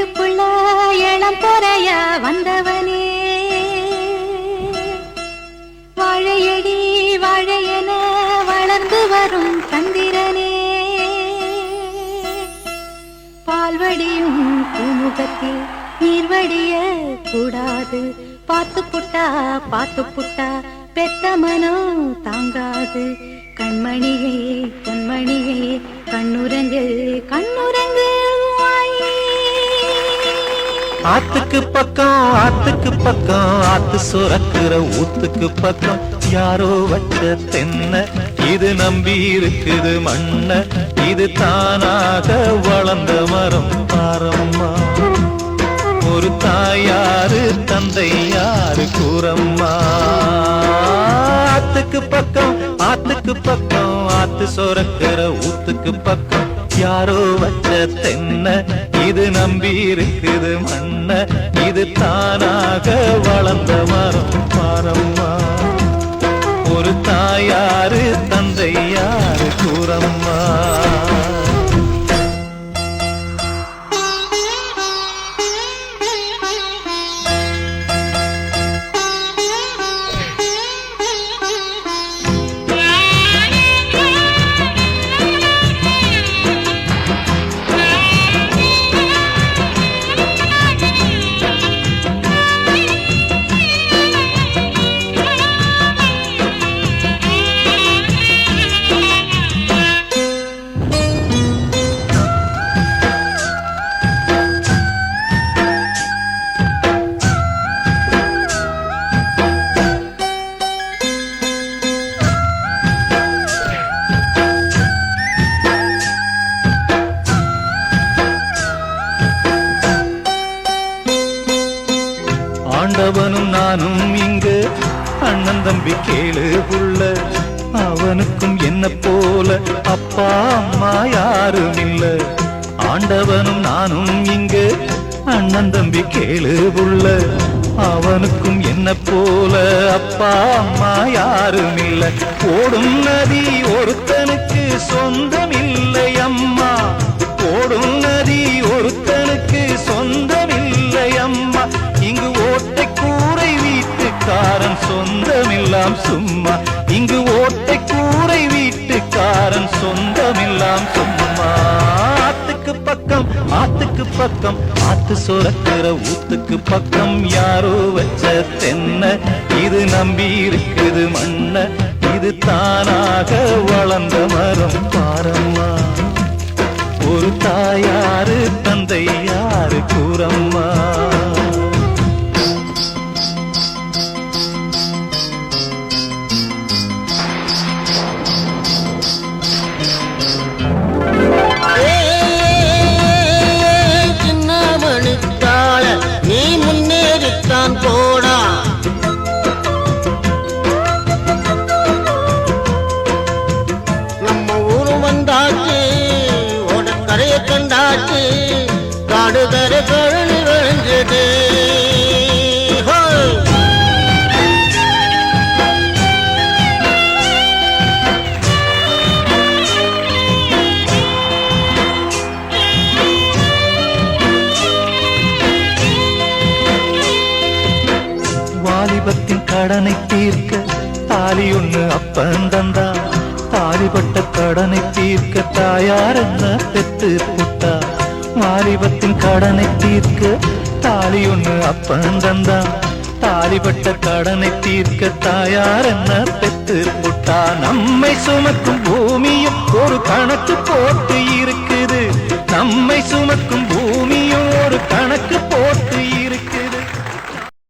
வீட்டுக்குள்ள இளம் பொறைய வந்தவனே, வாழையடி வாழையென வளர்ந்து வரும் சந்திரனே, பால்வடியும் பூமுகத்தில் நீர்வடிய கூடாது, பார்த்து புட்டா பெத்த மனம் தாங்காது. கண்மணியே பொன்மணியே கண்ணுரங்கு கண்ணுரங்கு ஆத்துக்கு பக்கம் ஆத்து சுரக்கிற ஊத்துக்கு பக்கம் யாரோ வச்ச தென்ன இது நம்பி இருக்குது மண்ண, இது தானாக வளர்ந்த மரம் பாரம்மா. ஒரு தாயாரு தந்தை யாரு கூறம்மா. ஆத்துக்கு பக்கம் ஆத்து சுரக்கிற ஊத்துக்கு பக்கம் யாரோ வச்ச தென்ன இது நம்பி இருக்குது மண்ண, இது தானாக வளர்ந்த மரம் பாரம்மா. ஒரு தாயாரு தந்தை யாரு கூறம்மா. ஆண்டவனும் நானும் இங்கு அண்ணன் தம்பி கேளு புள்ள, அவனுக்கும் என்ன போல அப்பா அம்மா யாரும் இல்ல. ஆண்டவனும் நானும் இங்கு அண்ணன் தம்பி கேளு புள்ள, அவனுக்கும் என்ன போல அப்பா அம்மா யாரும் இல்ல. ஓடும் நதி ஒருத்தனுக்கு சொந்தம் இல்லை அம்மா, ஓடும் நதி ஒருத்தனுக்கு சொந்தம் இல்லை அம்மா. இங்கு ஓட்டை கூரை வீட்டுக்காரன் சொந்தமில்லாம் சும்மா, இங்கு ஓட்டை கூரை வீட்டுக்காரன் சொந்தமில்லாம் சும்மா. ஆத்துக்கு பக்கம் ஆத்து சுரக்கிற ஊத்துக்கு பக்கம் யாரோ வச்ச தென்ன இது நம்பி இருக்குது மண்ண, இது தானாக வளர்ந்த மரம் பாரம்மா. ஒரு தாயாரு தந்தை யாரு கூறம்மா. நீ முன்னேறித்தான் போடா, நம்ம ஊரு வந்தாச்சு, ஓடக்கரையை கண்டாச்சு, காடு கரை கழனி விளைஞ்சது. வாலிபத்தின் கடனை தீர்க்க தாலி ஒண்ணு அப்பன் தந்தா, தாலிப்பட்ட கடனை தீர்க்க தாயார் என்ன பெத்து புட்டா. வாலிபத்தின் கடனை தீர்க்க தாலி ஒண்ணு அப்பன் தந்தா, தாலிப்பட்ட கடனை தீர்க்க தாயார் என்ன பெத்து புட்டா. நம்மை சுமக்கும் பூமியும் ஒரு கணக்கு போட்டு இருக்கு,